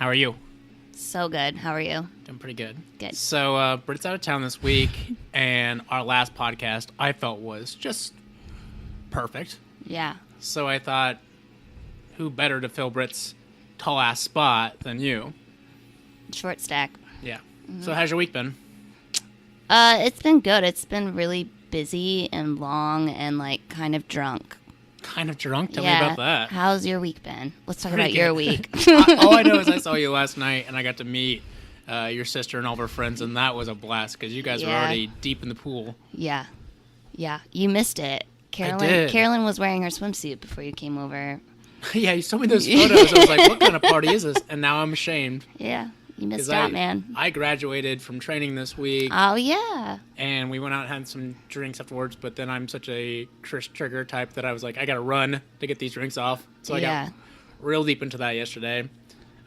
How are you? So good. How are you? Doing pretty good. Good. So, Britt's out of town this week, and our last podcast I felt was just perfect. Yeah. So I thought, who better to fill Britt's tall-ass spot than you? Short stack. Yeah. So how's your week been? It's been good. It's been really busy and long and, like, kind of drunk. Kind of drunk? Tell me about that. How's your week been? Let's talk Pretty about good. your week. All I know is I saw you last night, and I got to meet your sister and all of her friends, and that was a blast, because you guys were Yeah. already deep in the pool. Yeah. You missed it. did. Carolyn was wearing her swimsuit before you came over. Yeah, you showed me those photos. I was like, what kind of party is this? And now I'm ashamed. Yeah. You missed 'Cause out, man. I graduated from training this week, Oh, yeah. and we went out and had some drinks afterwards, but then I'm such a Chris Trigger type that I was like, I gotta run to get these drinks off. So I got real deep into that yesterday.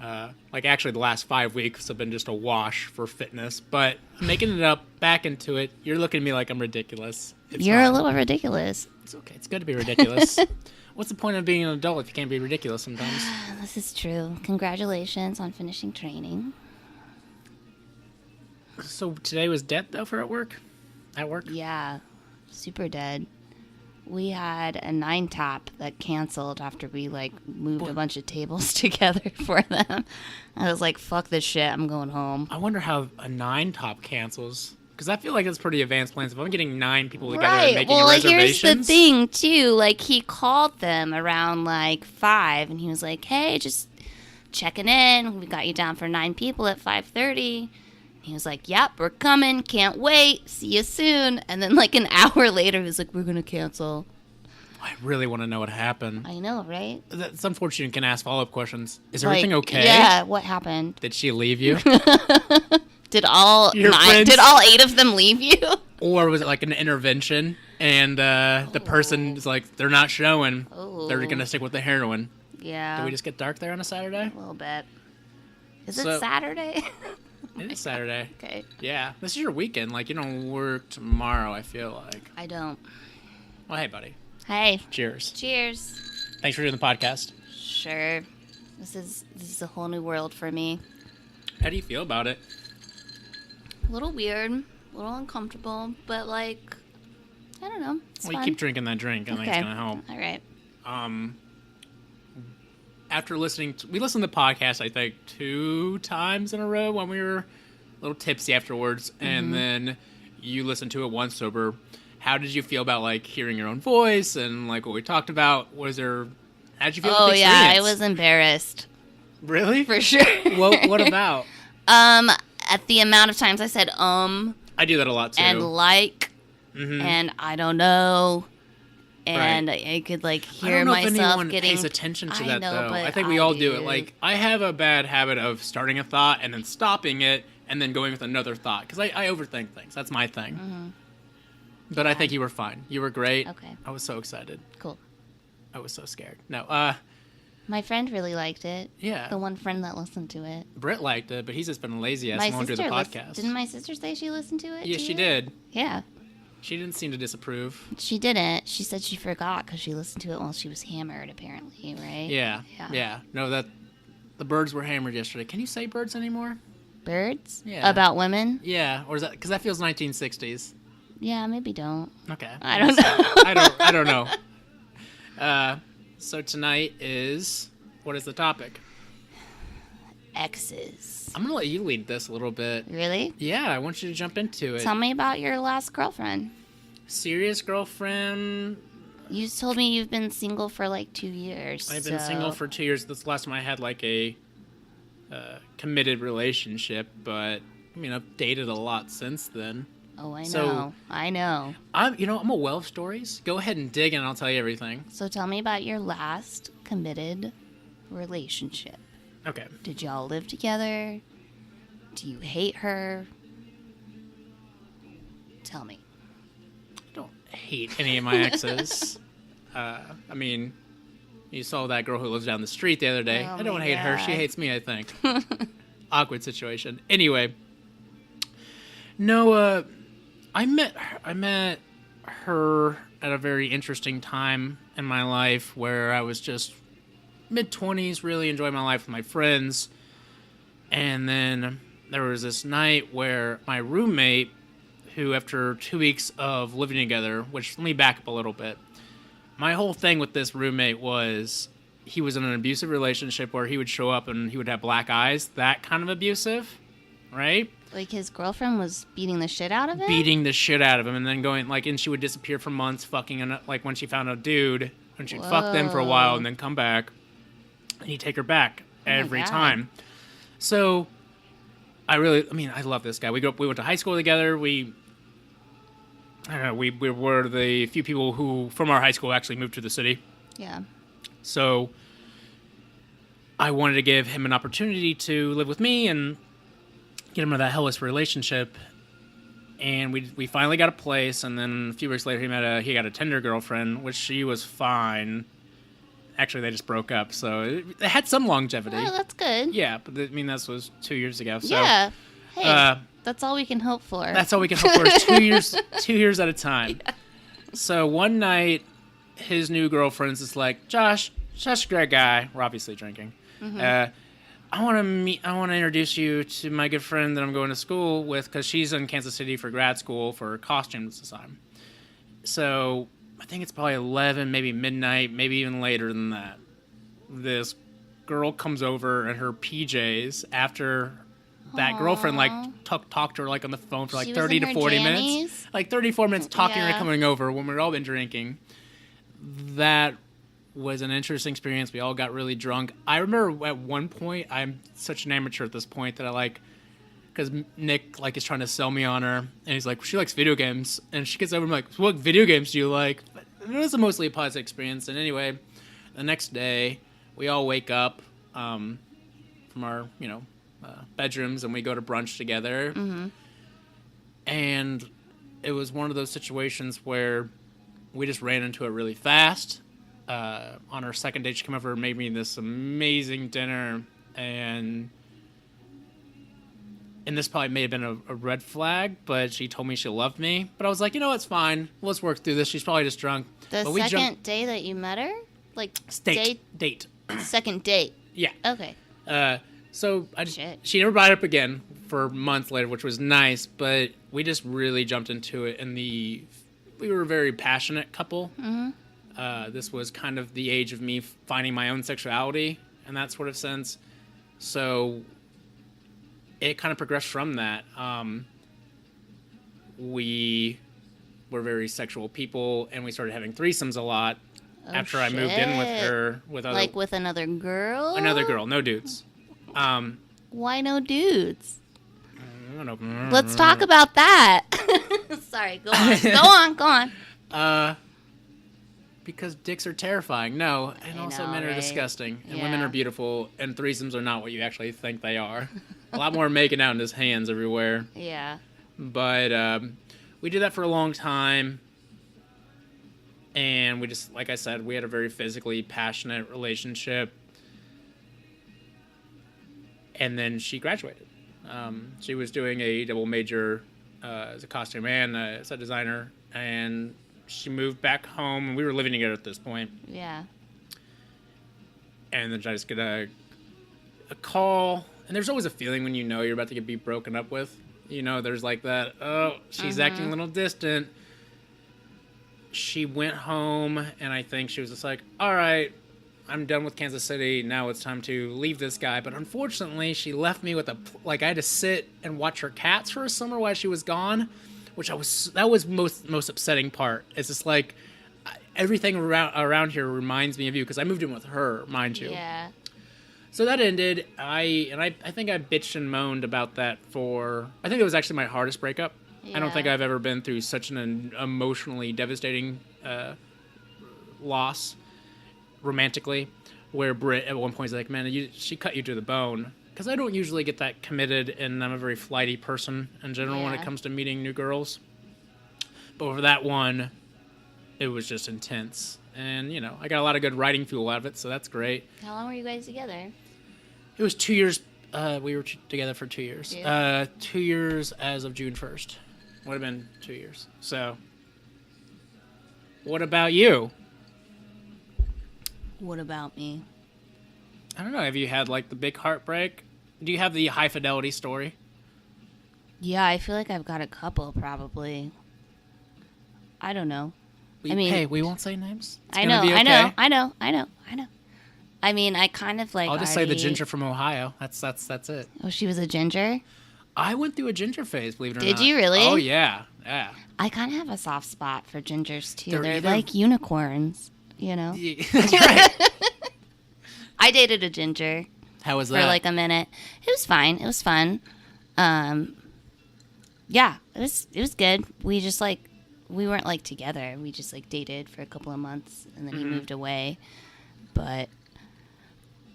Actually, the last 5 weeks have been just a wash for fitness, but I'm making it up, back into it. You're looking at me like I'm ridiculous. You're a little ridiculous. It's okay. It's good to be ridiculous. What's the point of being an adult if you can't be ridiculous sometimes? This is true. Congratulations on finishing training. So today was dead, though, for at work? At work? Yeah, super dead. We had a 9-top that canceled after we, moved a bunch of tables together for them. I was like, fuck this shit, I'm going home. I wonder how a 9-top cancels. Because I feel like that's pretty advanced plans. If I'm getting 9 people together and making reservations. Here's the thing, too. He called them around, 5, and he was like, hey, just checking in. We got you down for 9 people at 5:30. He was like, yep, we're coming. Can't wait. See you soon. And then, an hour later, he was like, we're going to cancel. I really want to know what happened. I know, right? It's unfortunate you can ask follow-up questions. Is everything okay? Yeah, what happened? Did she leave you? Did all Your 9, friends- did all 8 of them leave you? Or was it like an intervention and the person is like, they're not showing. Oh. They're going to stick with the heroin. Yeah. Did we just get dark there on a Saturday? A little bit. Is So- it Saturday? It is Saturday. Okay. Yeah. This is your weekend. You don't work tomorrow, I feel like. I don't. Well, hey, buddy. Hey. Cheers. Cheers. Thanks for doing the podcast. Sure. This is a whole new world for me. How do you feel about it? A little weird, a little uncomfortable, but I don't know. It's Well, fun. you keep drinking that drink. I think it's going to help. All right. After listening, we listened to the podcast, I think, 2 times in a row when we were a little tipsy afterwards, and then you listened to it once sober. How did you feel about hearing your own voice and what we talked about? How did you feel? Oh with the yeah, I experience? was embarrassed Really? for sure. What about? At the amount of times I said I do that a lot too. and and I don't know. And I could I hear don't know if myself anyone getting. pays attention to I that know, though. but I think we all do do. it. I have a bad habit of starting a thought and then stopping it and then going with another thought because I overthink things. That's my thing. But I think you were fine. You were great. Okay. I was so excited. Cool. I was so scared. No, My friend really liked it. yeah. The one friend that listened to it. Britt liked it, but he's just been a lazy ass My and won't do the sister podcast. didn't my sister say she listened to it? Yeah, too? she did. Yeah. She didn't seem to disapprove. She didn't. She said she forgot because she listened to it while she was hammered, apparently, right? Yeah. No, the birds were hammered yesterday. Can you say birds anymore? Birds? Yeah. About women? Yeah, or is that because that feels 1960s? Yeah, maybe don't. Okay. I don't know. I don't know. So tonight is, what is the topic? Exes. I'm gonna let you lead this a little bit. Really? Yeah, I want you to jump into it. Tell me about your last girlfriend. Serious girlfriend. You told me you've been single for 2 years. I've been single for 2 years. This last time I had a committed relationship, but I've dated a lot since then. Oh, I know. So- I know. I'm a well of stories. Go ahead and dig and I'll tell you everything. So tell me about your last committed relationship. Okay. Did y'all live together? Do you hate her? Tell me. I don't hate any of my exes. You saw that girl who lives down the street the other day. Oh I don't my hate her. She God. hates me, I think. Awkward situation. Anyway. No, I met her at a very interesting time in my life where I was just mid-20s, really enjoying my life with my friends. And then there was this night where my roommate, who after 2 weeks of living together, which let me back up a little bit. My whole thing with this roommate was he was in an abusive relationship where he would show up and he would have black eyes, that kind of abusive, right? Like his girlfriend was beating the shit out of him? Beating the shit out of him and then going, like, and she would disappear for months fucking, like, when she found a dude, and she'd fuck them for a while and then come back, and he'd take her back every time. So, I love this guy. We went to high school together. We were the few people who, from our high school, actually moved to the city. Yeah. So, I wanted to give him an opportunity to live with me and get him into that hellish relationship. And we finally got a place, and then a few weeks later he got a Tinder girlfriend, which she was fine. Actually, they just broke up, so it had some longevity. Oh, that's good. Yeah, but that was 2 years ago. So, yeah. Hey, that's all we can hope for. That's all we can hope for is 2 years, 2 years at a time. Yeah. So one night, his new girlfriend's just like, Josh, such a great guy. We're obviously drinking. Mm-hmm. I want to introduce you to my good friend that I'm going to school with because she's in Kansas City for grad school for costumes this time. So I think it's probably 11, maybe midnight, maybe even later than that. This girl comes over in her PJs after that girlfriend talked to her like on the phone for like 30 to 40 minutes. Like 34 minutes talking to her coming over when we'd all been drinking. That was an interesting experience. We all got really drunk. I remember at one point, I'm such an amateur at this point that because Nick is trying to sell me on her, and he's like, she likes video games, and she gets over and I'm like, what video games do you like? But it was mostly a positive experience. And anyway, the next day we all wake up from our bedrooms and we go to brunch together. Mm-hmm. And it was one of those situations where we just ran into it really fast. On our second date, she came over and made me this amazing dinner, and this probably may have been a red flag, but she told me she loved me. But I was like, it's fine. Let's work through this. She's probably just drunk. The second day that you met her? Like, date. Second date? Yeah. Okay. So she never brought it up again for months later, which was nice, but we just really jumped into it, and we were a very passionate couple. Mm-hmm. This was kind of the age of me finding my own sexuality in that sort of sense. So it kind of progressed from that. We were very sexual people, and we started having threesomes a lot after I moved in with her. With another girl? Another girl, no dudes. Why no dudes? I don't know. Let's talk about that. Sorry, go on. Go on. Because dicks are terrifying. No, and also men are disgusting, and women are beautiful, and threesomes are not what you actually think they are. A lot more making out in his hands everywhere. Yeah. But we did that for a long time, and we just, like I said, we had a very physically passionate relationship. And then she graduated. She was doing a double major as a costume and as a designer, and she moved back home, and we were living together at this point. Yeah. And then I just get a call, and there's always a feeling when you're about to be broken up with. There's like that, she's acting a little distant. She went home, and I think she was just like, all right, I'm done with Kansas City. Now it's time to leave this guy. But unfortunately, she left me with I had to sit and watch her cats for a summer while she was gone. That was most upsetting part. It's just like everything around here reminds me of you because I moved in with her, mind you. Yeah. So that ended. I think I bitched and moaned about that I think it was actually my hardest breakup. Yeah. I don't think I've ever been through such an emotionally devastating loss romantically, where Britt at one point is like, man, she cut you to the bone. Because I don't usually get that committed, and I'm a very flighty person in general when it comes to meeting new girls. But for that one, it was just intense. And, I got a lot of good writing fuel out of it, so that's great. How long were you guys together? It was 2 years. We were together for 2 years. Yeah. 2 years as of June 1st. Would have been 2 years. So, what about you? What about me? I don't know. Have you had, the big heartbreak? Do you have the high fidelity story? Yeah, I feel like I've got a couple, probably. I don't know. I mean, hey, we won't say names. It's I know, be okay. I know. I mean, I kind of like. I'll just say the ginger from Ohio. That's it. Oh, she was a ginger? I went through a ginger phase, believe it or not. Did you really? Oh, yeah. Yeah. I kind of have a soft spot for gingers, too. They're either... like unicorns, you know? Yeah, that's right. I dated a ginger. How was that? For like a minute. It was fine. It was fun. Yeah, it was good. We just like, we weren't like together. We just like dated for a couple of months and then he moved away. But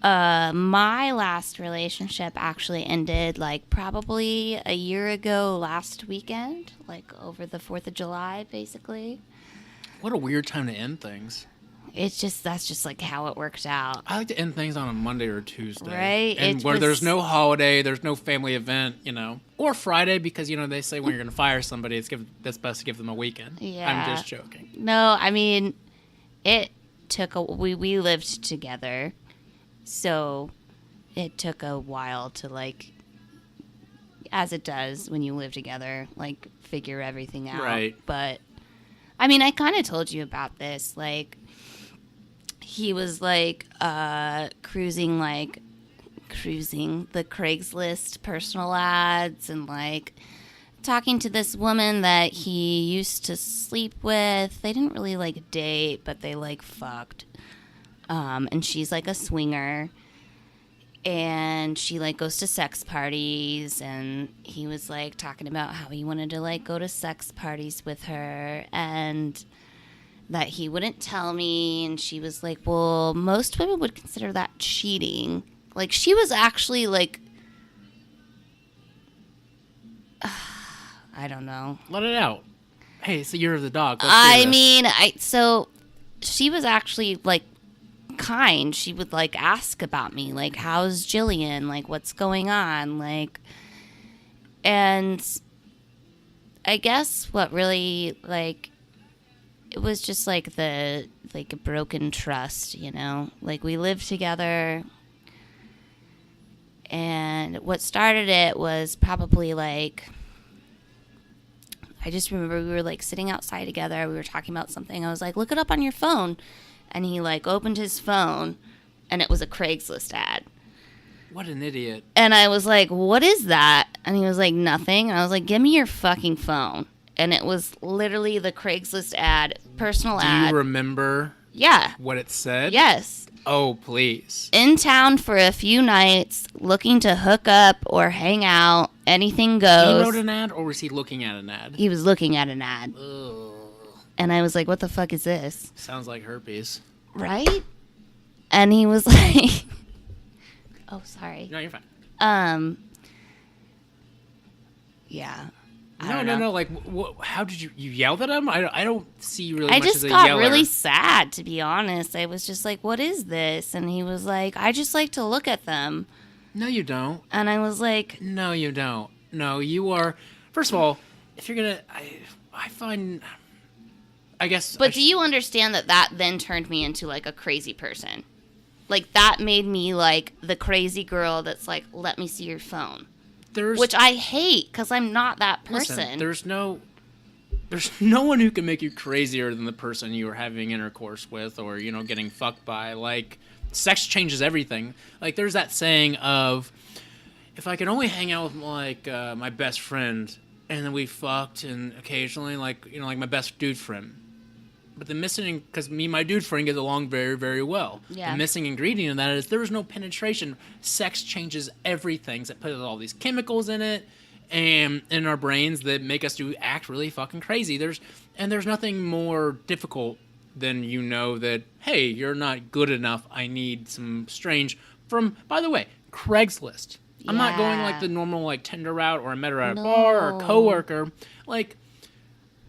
my last relationship actually ended like probably a year ago last weekend, like over the 4th of July, basically. What a weird time to end things. That's just like how it worked out. I like to end things on a Monday or Tuesday. Right. And there's no holiday, there's no family event, you know. Or Friday, because, you know, they say when you're going to fire somebody, that's best to give them a weekend. Yeah. I'm just joking. No, I mean, it took we lived together. So it took a while to, like, as it does when you live together, like, figure everything out. Right. But, I mean, I kind of told you about this. Like, he was, like, cruising the Craigslist personal ads and, like, talking to this woman that he used to sleep with. They didn't really, like, date, but they, like, fucked. And she's like a swinger and she like goes to sex parties and he was like talking about how he wanted to like go to sex parties with her and that he wouldn't tell me. And she was like, well, most women would consider that cheating. Like she was actually like, I don't know. Let it out. Hey, it's the year of the dog. So she was actually like, kind. She would like ask about me, like, how's Gillian, like, what's going on, like, and I guess what really, like, it was just like a broken trust, you know, like we lived together and what started it was probably like, I just remember we were like sitting outside together, we were talking about something, I was like, look it up on your phone. And he, like, opened his phone, and it was a Craigslist ad. What an idiot. And I was like, what is that? And he was like, nothing. And I was like, give me your fucking phone. And it was literally the Craigslist ad, personal ad. Do you remember what it said? Yes. Oh, please. In town for a few nights, looking to hook up or hang out, anything goes. He wrote an ad, or was he looking at an ad? He was looking at an ad. Ugh. And I was like, what the fuck is this? Sounds like herpes. Right? And he was like, oh, sorry. No, you're fine. Yeah. No. Like, how did you yelled at him? I don't see really much as a yeller. I just got really sad, to be honest. I was just like, what is this? And he was like, I just like to look at them. No, you don't. And I was like, no, you don't. No, you are. First of all, if you're going to, I find... I guess. But do you understand that then turned me into like a crazy person? Like that made me like the crazy girl that's like, let me see your phone. Which I hate because I'm not that person. Listen, there's no one who can make you crazier than the person you are having intercourse with or, you know, getting fucked by. Like, sex changes everything. Like, there's that saying of, if I could only hang out with like my best friend and then we fucked and occasionally like, you know, like my best dude friend. But the missing, because me and my dude friend get along very, very well. Yeah. The missing ingredient in that is there is no penetration. Sex changes everything. So it puts all these chemicals in it and in our brains that make us act really fucking crazy. There's nothing more difficult than you know that, hey, you're not good enough. I need some strange by the way, Craigslist. Yeah. I'm not going like the normal like Tinder route or I met her at a bar or a coworker. Like,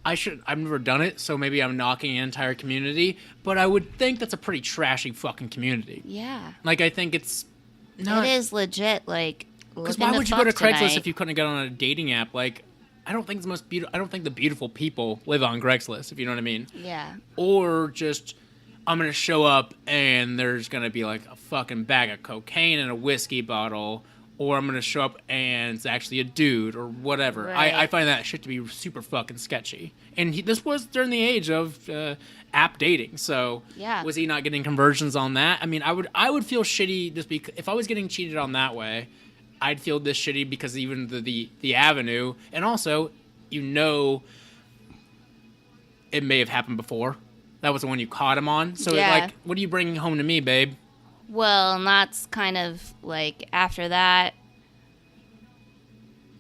I've never done it, so maybe I'm knocking an entire community, but I would think that's a pretty trashy fucking community. Yeah. Like, I think it's not... It is legit, like, because why would you go to Craigslist if you couldn't get on a dating app? Like, I don't think I don't think the beautiful people live on Craigslist, if you know what I mean. Yeah. Or just, I'm going to show up and there's going to be, like, a fucking bag of cocaine and a whiskey bottle, or I'm going to show up and it's actually a dude or whatever. Right. I find that shit to be super fucking sketchy. And this was during the age of app dating. So Yeah. was he not getting conversions on that? I mean, I would feel shitty just because if I was getting cheated on that way, I'd feel this shitty because even the avenue, and also, you know, it may have happened before. That was the one you caught him on. So Yeah. like, what are you bringing home to me, babe? Well, and that's kind of like after that.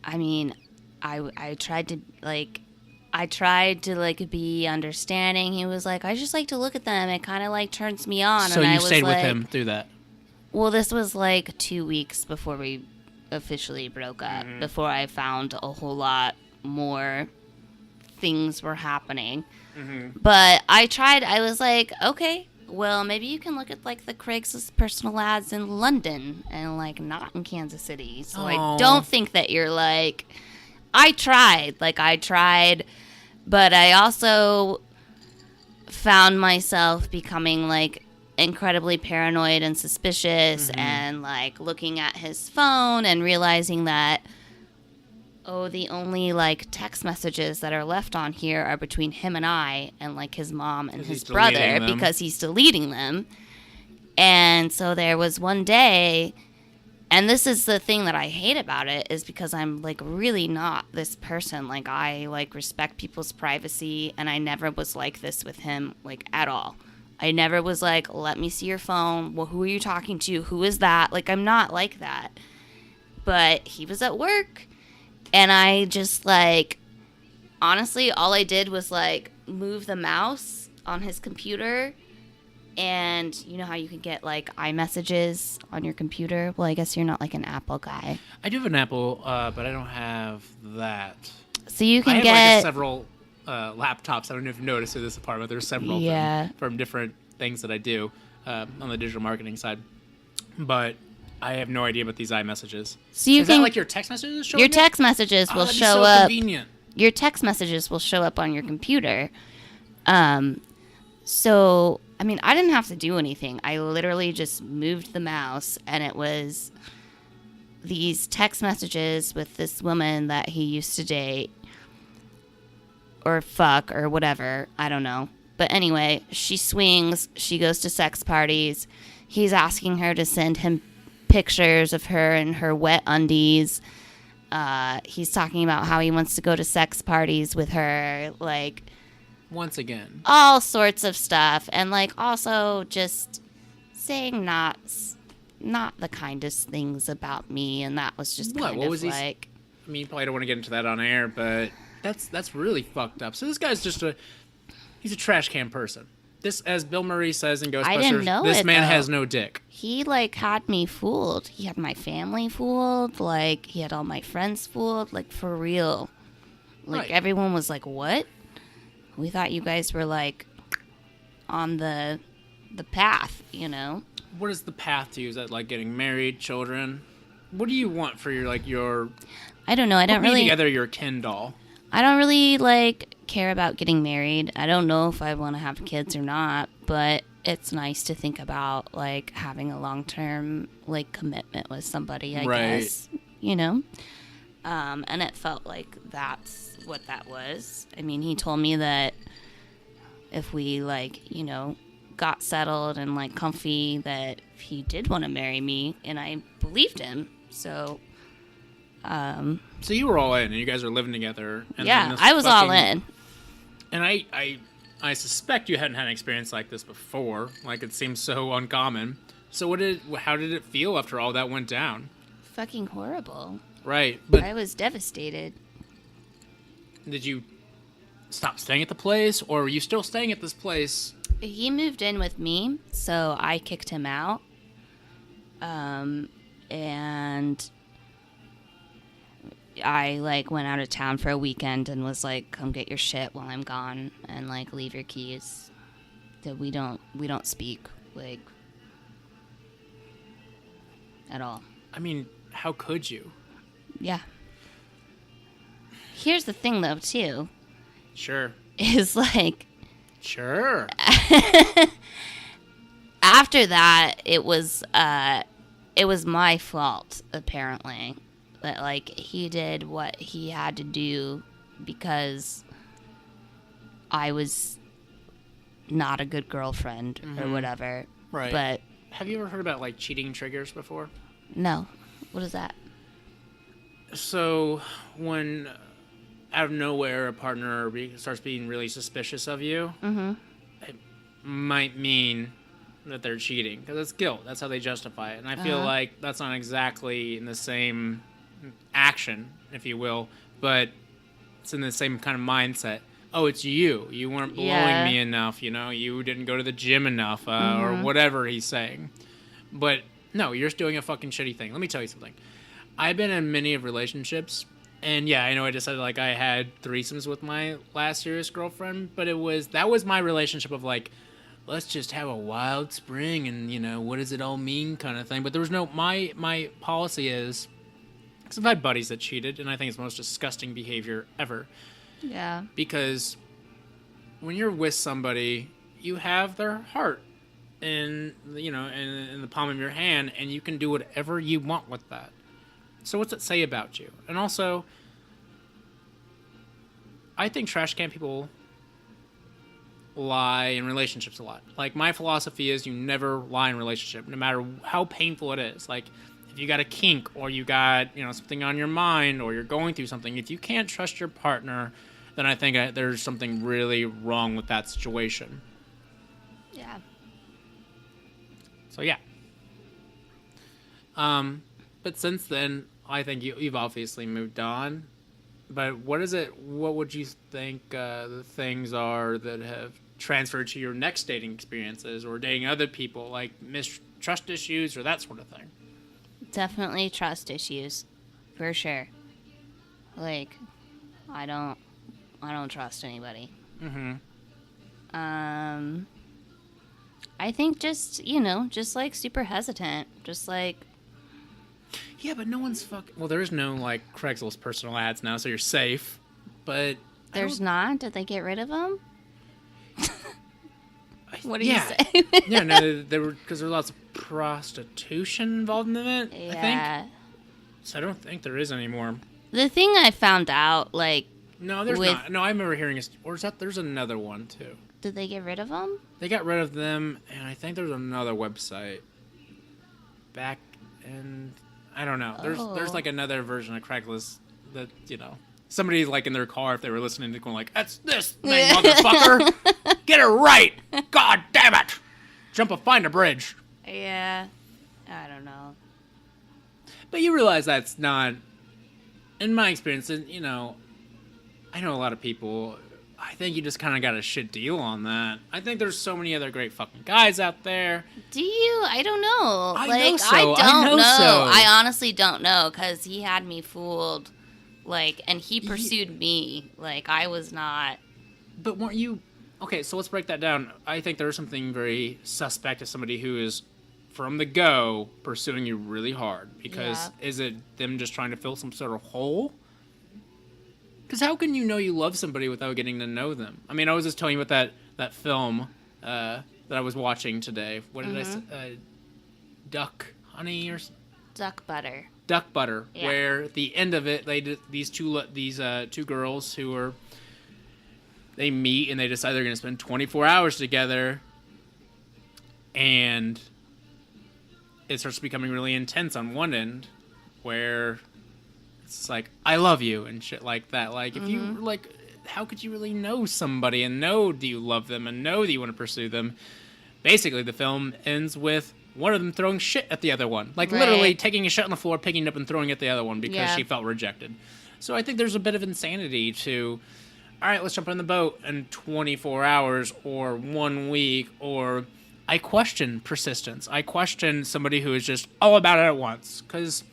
I mean, I tried to be understanding. He was like, I just like to look at them. It kind of like turns me on. So and I you was stayed with like, him through that. Well, this was like 2 weeks before we officially broke up. Mm-hmm. Before I found a whole lot more things were happening. Mm-hmm. But I was like, okay, well, maybe you can look at like the Craigslist personal ads in London and like not in Kansas City. So I don't think that you're like, I tried, but I also found myself becoming like incredibly paranoid and suspicious and like looking at his phone and realizing that, oh, the only like text messages that are left on here are between him and I and like his mom and his brother because he's deleting them. And so there was one day, and this is the thing that I hate about it, is because I'm like really not this person. Like I like respect people's privacy, and I never was like this with him like at all. I never was like, let me see your phone. Well, who are you talking to? Who is that? Like, I'm not like that. But he was at work, and I just, like, honestly, all I did was, like, move the mouse on his computer. And you know how you can get, like, iMessages on your computer? Well, I guess you're not, like, an Apple guy. I do have an Apple, but I don't have that. So you can I have, get... like, several laptops. I don't know if you noticed in this apartment. There's several of them from different things that I do on the digital marketing side. But I have no idea about these iMessages. So you Is can, that like your text messages showing your up? text messages will that'd show be so up. Convenient. Your text messages will show up on your computer. So, I mean, I didn't have to do anything. I literally just moved the mouse, and it was these text messages with this woman that he used to date or fuck or whatever. I don't know. But anyway, she swings. She goes to sex parties. He's asking her to send him pictures of her in her wet undies. He's talking about how he wants to go to sex parties with her, like, once again, all sorts of stuff, and like also just saying not the kindest things about me, and that was just kind of like. I mean, you probably don't want to get into that on air, but that's really fucked up. So this guy's just he's a trash can person. This, as Bill Murray says in Ghostbusters, I didn't know this man though. has no dick. He, like, had me fooled. He had my family fooled. Like, he had all my friends fooled. Like, for real. Like, Right. Everyone was like, what? We thought you guys were, like, on the path, you know? What is the path to you? Is that, like, getting married, children? What do you want for your I don't know. I don't put me really... together your Ken doll. I don't really, like, care about getting married. I don't know if I want to have kids or not, but it's nice to think about, like, having a long-term, like, commitment with somebody, I guess, you know? And it felt like that's what that was. I mean, he told me that if we, like, you know, got settled and, like, comfy, that he did want to marry me, and I believed him, so... So you were all in, and you guys were living together. And yeah, I was all in. And I suspect you hadn't had an experience like this before. Like, it seems so uncommon. So how did it feel after all that went down? Fucking horrible. Right, but I was devastated. did you stop staying at the place, or were you still staying at this place? He moved in with me, so I kicked him out. And I, like, went out of town for a weekend and was like, come get your shit while I'm gone and, like, leave your keys. That we don't speak, like, at all. I mean, how could you? Yeah. Here's the thing, though, too. Sure. Is, like... Sure. After that, it was it was my fault, apparently. That, like, he did what he had to do because I was not a good girlfriend or whatever. Right. But have you ever heard about, like, cheating triggers before? no. What is that? So, when out of nowhere a partner starts being really suspicious of you, it might mean that they're cheating. Because it's guilt. That's how they justify it. And I feel like that's not exactly in the same action, if you will, but it's in the same kind of mindset. Oh, it's you. You weren't blowing me enough, you know? You didn't go to the gym enough, or whatever he's saying. But, no, you're just doing a fucking shitty thing. Let me tell you something. I've been in many of relationships, and yeah, I know I just said, like, I had threesomes with my last serious girlfriend, but that was my relationship of, like, let's just have a wild spring and, you know, what does it all mean kind of thing. But there was no, my policy is, because I've had buddies that cheated, and I think it's the most disgusting behavior ever. Yeah. Because when you're with somebody, you have their heart in, you know, in the palm of your hand, and you can do whatever you want with that. So what's it say about you? And also, I think trash can people lie in relationships a lot. Like, my philosophy is you never lie in a relationship, no matter how painful it is. Like, if you got a kink, or you got, you know, something on your mind, or you're going through something, if you can't trust your partner, then I think there's something really wrong with that situation. Yeah. So, yeah. But since then, I think you've obviously moved on. But what would you think the things are that have transferred to your next dating experiences or dating other people, like mistrust issues or that sort of thing? Definitely trust issues, for sure. Like, I don't trust anybody. I think just, you know, just like super hesitant, just like. Yeah, but no one's fucking. Well, there's no like Craigslist personal ads now, so you're safe. But there's not. Did they get rid of them? What do you say? Yeah, no, there were, because there were lots of prostitution involved in it. Yeah. I think. So I don't think there is anymore. The thing I found out, like. No, there's not. No, I remember hearing or is that there's another one too. Did they get rid of them? They got rid of them, and I think there's another website. Back in, I don't know. There's like another version of Craigslist that, you know, somebody like in their car, if they were listening to going like, "That's this thing, motherfucker, get it right, god damn it, find a bridge." Yeah, I don't know. But you realize that's not, in my experience, and you know, I know a lot of people. I think you just kind of got a shit deal on that. I think there's so many other great fucking guys out there. Do you? I don't know. I like, know so. I don't I know. So. I honestly don't know, because he had me fooled. Like, and he pursued me. Like, I was not. But weren't you? Okay, so let's break that down. I think there's something very suspect to somebody who is, from the go, pursuing you really hard. Because is it them just trying to fill some sort of hole? Because how can you know you love somebody without getting to know them? I mean, I was just telling you about that film that I was watching today. What did I say? Duck Honey or Duck Butter. Duck Butter, yeah. Where at the end of it, they did these two girls who they meet and they decide they're going to spend 24 hours together, and it starts becoming really intense on one end, where it's like, I love you and shit like that. Like, if you, like, how could you really know somebody and know do you love them and know that you want to pursue them? Basically, the film ends with one of them throwing shit at the other one. Like, literally taking a shit on the floor, picking it up and throwing it at the other one because she felt rejected. So I think there's a bit of insanity to, all right, let's jump on the boat in 24 hours or 1 week, or I question persistence. I question somebody who is just all about it at once, because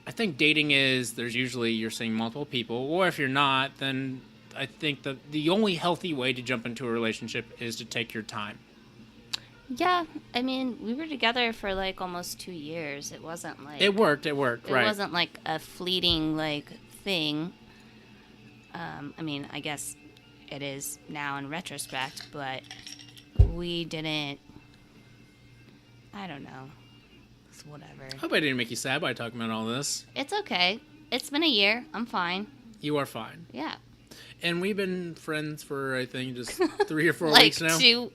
I think dating is, there's usually, you're seeing multiple people, or if you're not, then I think that the only healthy way to jump into a relationship is to take your time. Yeah, I mean, we were together for like almost 2 years. It wasn't like... It worked, right. It wasn't like a fleeting, like, thing. I mean, I guess it is now in retrospect, but we didn't... I don't know. It's whatever. I hope I didn't make you sad by talking about all this. It's okay. It's been a year. I'm fine. You are fine. Yeah. And we've been friends for, I think, just 3 or 4 like weeks now. 2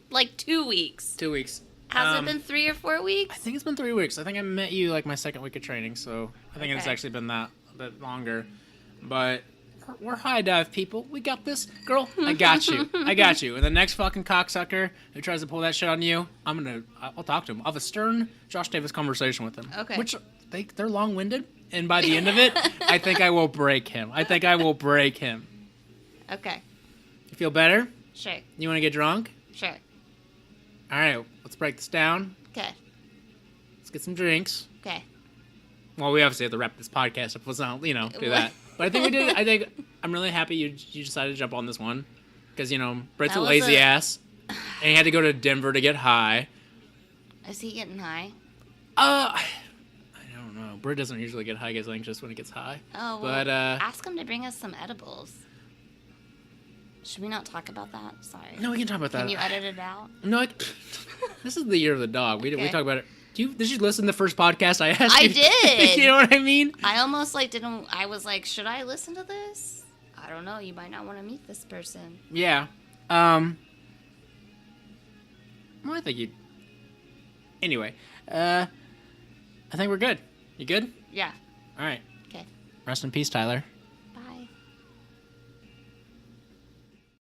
weeks. 2 weeks. Has it been 3 or 4 weeks? I think it's been 3 weeks. I think I met you like my second week of training, so I think it's actually been that a bit longer. But we're high dive people. We got this. Girl, I got you. I got you. And the next fucking cocksucker who tries to pull that shit on you, I'll talk to him. I'll have a stern Josh Davis conversation with him. Okay. Which, they're long-winded, and by the end of it, I think I will break him. Okay. You feel better? Sure. You want to get drunk? Sure. All right, let's break this down. Okay. Let's get some drinks. Okay. Well, we obviously have to wrap this podcast up. Let's not, do that. But I think we did. I think I'm really happy you decided to jump on this one. Because, Britt's a lazy ass. And he had to go to Denver to get high. Is he getting high? I don't know. Britt doesn't usually get high. He gets anxious when he gets high. Oh, well, but, ask him to bring us some edibles. Should we not talk about that? Sorry. No, we can talk about that. Can you edit it out? No, this is the year of the dog. We Okay. talk about it. Did you listen to the first podcast I asked you? I did. You know what I mean? I almost didn't. I was like, should I listen to this? I don't know. You might not want to meet this person. Yeah. Well, I think you. Anyway, I think we're good. You good? Yeah. All right. Okay. Rest in peace, Tyler.